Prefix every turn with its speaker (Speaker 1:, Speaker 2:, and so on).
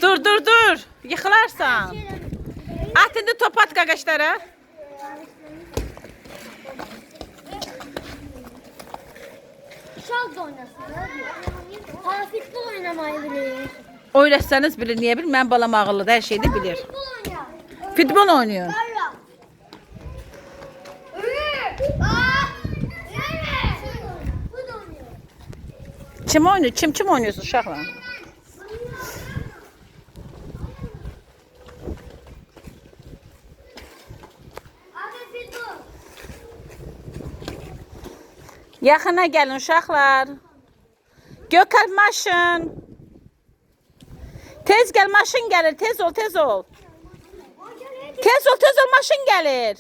Speaker 1: Dur. Yıkılarsan. At indi top at qaqaşlara.
Speaker 2: Uşaq da oynasın. Ha, futbol oynamayı bilir.
Speaker 1: Öyrətsəniz bilir, niyə bil? Mən balam ağıllıdır, hər şeyi də bilir.
Speaker 2: Futbol oynar.
Speaker 1: Futbol oynuyor. Kim oynuyor? Kim oynuyorsun uşaqla? Yaxına gəlin uşaqlar. Gökhan maşın. Tez gəl, maşın gəlir. Tez ol. Tez ol, maşın gəlir.